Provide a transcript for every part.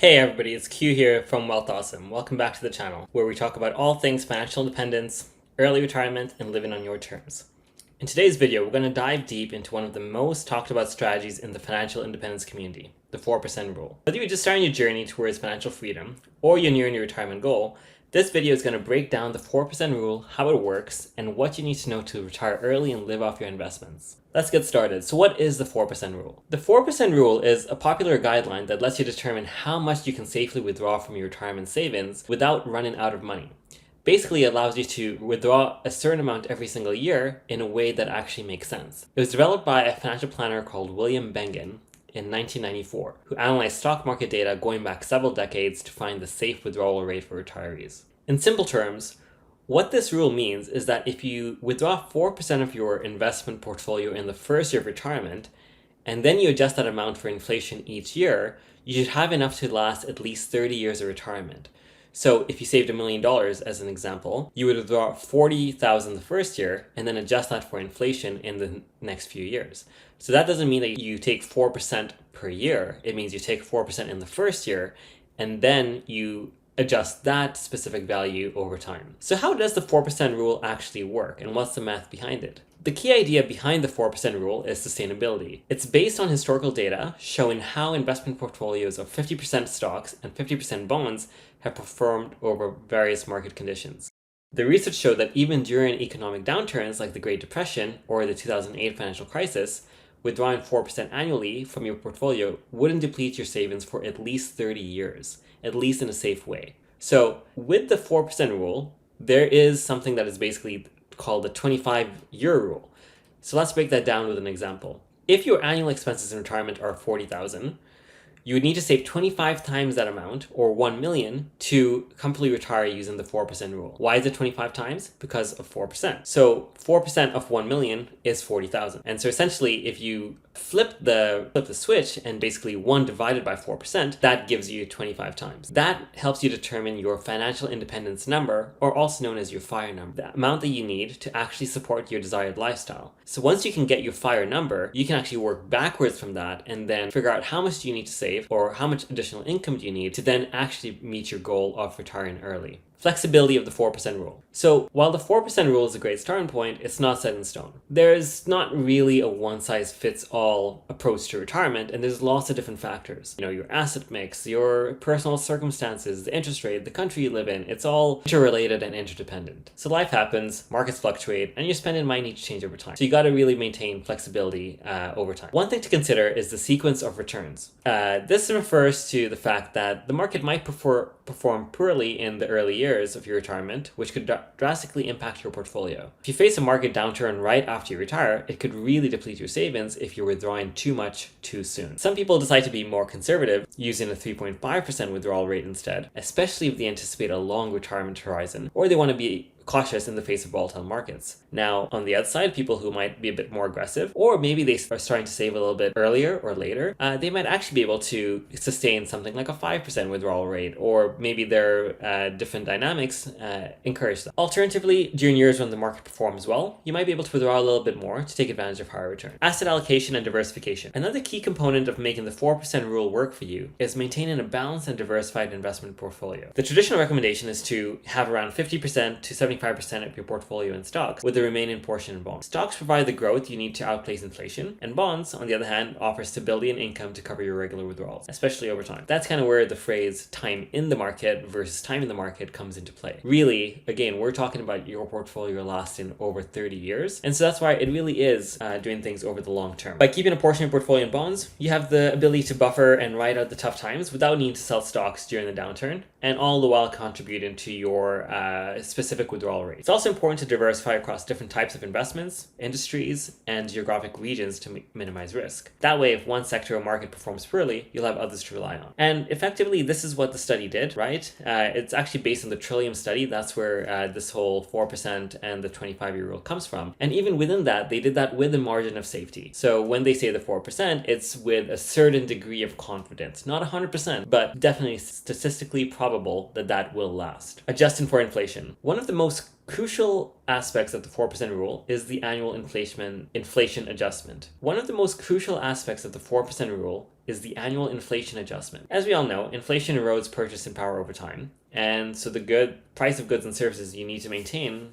Hey everybody, it's Q here from Wealth Awesome. Welcome back to the channel, where we talk about all things financial independence, early retirement, and living on your terms. In today's video, we're going to dive deep into one of the most talked about strategies in the financial independence community, the 4% rule. Whether you're just starting your journey towards financial freedom, or you're nearing your retirement goal, this video is going to break down the 4% rule, how it works, and what you need to know to retire early and live off your investments. Let's get started. So what is the 4% rule? The 4% rule is a popular guideline that lets you determine how much you can safely withdraw from your retirement savings without running out of money. Basically, it allows you to withdraw a certain amount every single year in a way that actually makes sense. It was developed by a financial planner called William Bengen in 1994, who analyzed stock market data going back several decades to find the safe withdrawal rate for retirees. In simple terms, what this rule means is that if you withdraw 4% of your investment portfolio in the first year of retirement, and then you adjust that amount for inflation each year, you should have enough to last at least 30 years of retirement. So if you saved $1 million as an example, you would withdraw $40,000 the first year and then adjust that for inflation in the next few years. So that doesn't mean that you take 4% per year. It means you take 4% in the first year and then you adjust that specific value over time. So how does the 4% rule actually work and what's the math behind it? The key idea behind the 4% rule is sustainability. It's based on historical data showing how investment portfolios of 50% stocks and 50% bonds have performed over various market conditions. The research showed that even during economic downturns like the Great Depression or the 2008 financial crisis, withdrawing 4% annually from your portfolio wouldn't deplete your savings for at least 30 years, at least in a safe way. So with the 4% rule, there is something that is basically called the 25-year rule. So let's break that down with an example. If your annual expenses in retirement are $40,000, you would need to save 25 times that amount, or 1 million, to comfortably retire using the 4% rule. Why is it 25 times? Because of 4%. So 4% of 1 million is 40,000. And so essentially, if you flip the switch and basically 1 divided by 4%, that gives you 25 times. That helps you determine your financial independence number, or also known as your FIRE number, the amount that you need to actually support your desired lifestyle. So once you can get your FIRE number, you can actually work backwards from that and then figure out how much do you need to save or how much additional income do you need to then actually meet your goal of retiring early. Flexibility of the 4% rule. So while the 4% rule is a great starting point, it's not set in stone. There's not really a one-size-fits-all approach to retirement, and there's lots of different factors. Your asset mix, your personal circumstances, the interest rate, the country you live in, it's all interrelated and interdependent. So life happens, markets fluctuate, and your spending might need to change over time. So you got to really maintain flexibility over time. One thing to consider is the sequence of returns. This refers to the fact that the market might perform poorly in the early years of your retirement, which could drastically impact your portfolio. If you face a market downturn right after you retire, it could really deplete your savings if you're withdrawing too much too soon. Some people decide to be more conservative, using a 3.5% withdrawal rate instead, especially if they anticipate a long retirement horizon, or they want to be cautious in the face of volatile markets. Now, on the outside, people who might be a bit more aggressive, or maybe they are starting to save a little bit earlier or later, they might actually be able to sustain something like a 5% withdrawal rate, or maybe their different dynamics encourage them. Alternatively, during years when the market performs well, you might be able to withdraw a little bit more to take advantage of higher return. Asset allocation and diversification. Another key component of making the 4% rule work for you is maintaining a balanced and diversified investment portfolio. The traditional recommendation is to have around 50% to 75% of your portfolio in stocks, with the remaining portion in bonds. Stocks provide the growth you need to outpace inflation, and bonds, on the other hand, offer stability and income to cover your regular withdrawals, especially over time. That's kind of where the phrase time in the market versus time in the market comes into play. Really, again, we're talking about your portfolio lasting over 30 years, and so that's why it really is doing things over the long term. By keeping a portion of your portfolio in bonds, you have the ability to buffer and ride out the tough times without needing to sell stocks during the downturn, and all the while contributing to your specific withdrawal rate. It's also important to diversify across different types of investments, industries, and geographic regions to minimize risk. That way, if one sector or market performs poorly, you'll have others to rely on. And effectively, this is what the study did, right? It's actually based on the Trillium study. That's where this whole 4% and the 25-year rule comes from. And even within that, they did that with a margin of safety. So when they say the 4%, it's with a certain degree of confidence. Not 100%, but definitely statistically probable that that will last. Adjusting for inflation. One of the most crucial aspects of the 4% rule is the annual inflation adjustment. One of the most crucial aspects of the 4% rule is the annual inflation adjustment. As we all know, inflation erodes purchasing power over time. And so the price of goods and services you need to maintain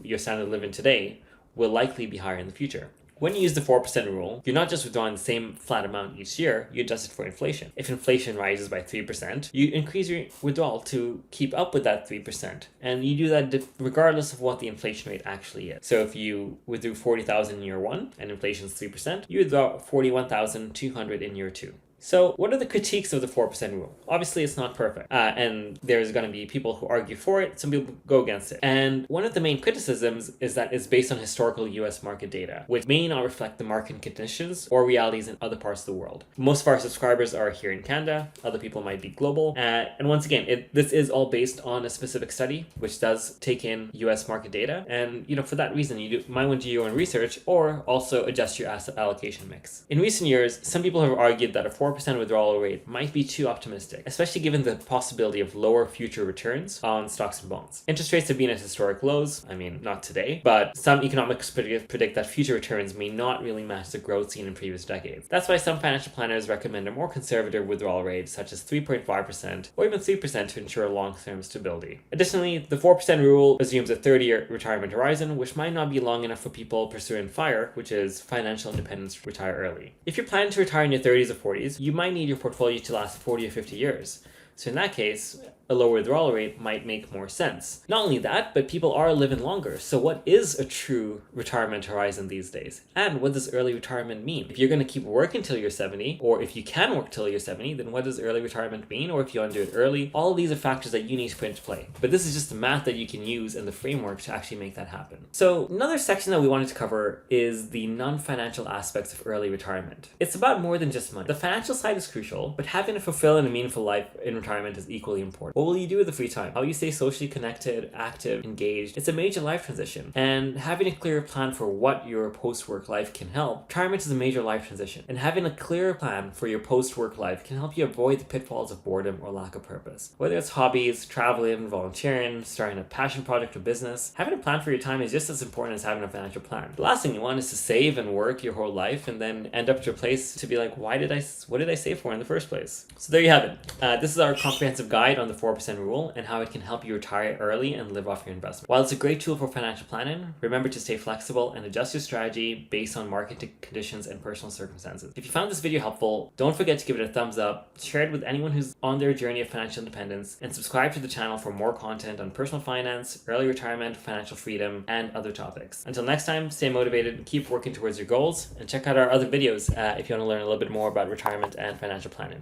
your standard of living today will likely be higher in the future. When you use the 4% rule, you're not just withdrawing the same flat amount each year, you adjust it for inflation. If inflation rises by 3%, you increase your withdrawal to keep up with that 3%. And you do that regardless of what the inflation rate actually is. So if you withdrew 40,000 in year one and inflation is 3%, you withdraw 41,200 in year two. So what are the critiques of the 4% rule? Obviously, it's not perfect. And there's going to be people who argue for it. Some people go against it. And one of the main criticisms is that it's based on historical US market data, which may not reflect the market conditions or realities in other parts of the world. Most of our subscribers are here in Canada. Other people might be global. And once again, this is all based on a specific study, which does take in US market data. And for that reason, you might want to do your own research or also adjust your asset allocation mix. In recent years, some people have argued that a 4% withdrawal rate might be too optimistic, especially given the possibility of lower future returns on stocks and bonds. Interest rates have been at historic lows. I mean, not today, but some economics predict that future returns may not really match the growth seen in previous decades. That's why some financial planners recommend a more conservative withdrawal rate, such as 3.5% or even 3% to ensure long-term stability. Additionally, the 4% rule assumes a 30-year retirement horizon, which might not be long enough for people pursuing FIRE, which is financial independence, retire early. If you're planning to retire in your 30s or 40s, you might need your portfolio to last 40 or 50 years. So in that case, a lower withdrawal rate might make more sense. Not only that, but people are living longer. So what is a true retirement horizon these days? And what does early retirement mean? If you're going to keep working till you're 70, or if you can work till you're 70, then what does early retirement mean? Or if you want to do it early, all of these are factors that you need to put into play. But this is just the math that you can use and the framework to actually make that happen. So another section that we wanted to cover is the non-financial aspects of early retirement. It's about more than just money. The financial side is crucial, but having a fulfilling and meaningful life in retirement is equally important. What will you do with the free time? How you stay socially connected, active, engaged? It's a major life transition. And having a clear plan for what your post-work life can help, retirement is a major life transition. And having a clear plan for your post-work life can help you avoid the pitfalls of boredom or lack of purpose. Whether it's hobbies, traveling, volunteering, starting a passion project or business, having a plan for your time is just as important as having a financial plan. The last thing you want is to save and work your whole life and then end up to a place to be like, what did I save for in the first place? So there you have it. This is our comprehensive guide on the 4% rule and how it can help you retire early and live off your investment. While it's a great tool for financial planning, remember to stay flexible and adjust your strategy based on market conditions and personal circumstances. If you found this video helpful, don't forget to give it a thumbs up, share it with anyone who's on their journey of financial independence, and subscribe to the channel for more content on personal finance, early retirement, financial freedom, and other topics. Until next time, stay motivated, keep working towards your goals, and check out our other videos if you want to learn a little bit more about retirement and financial planning.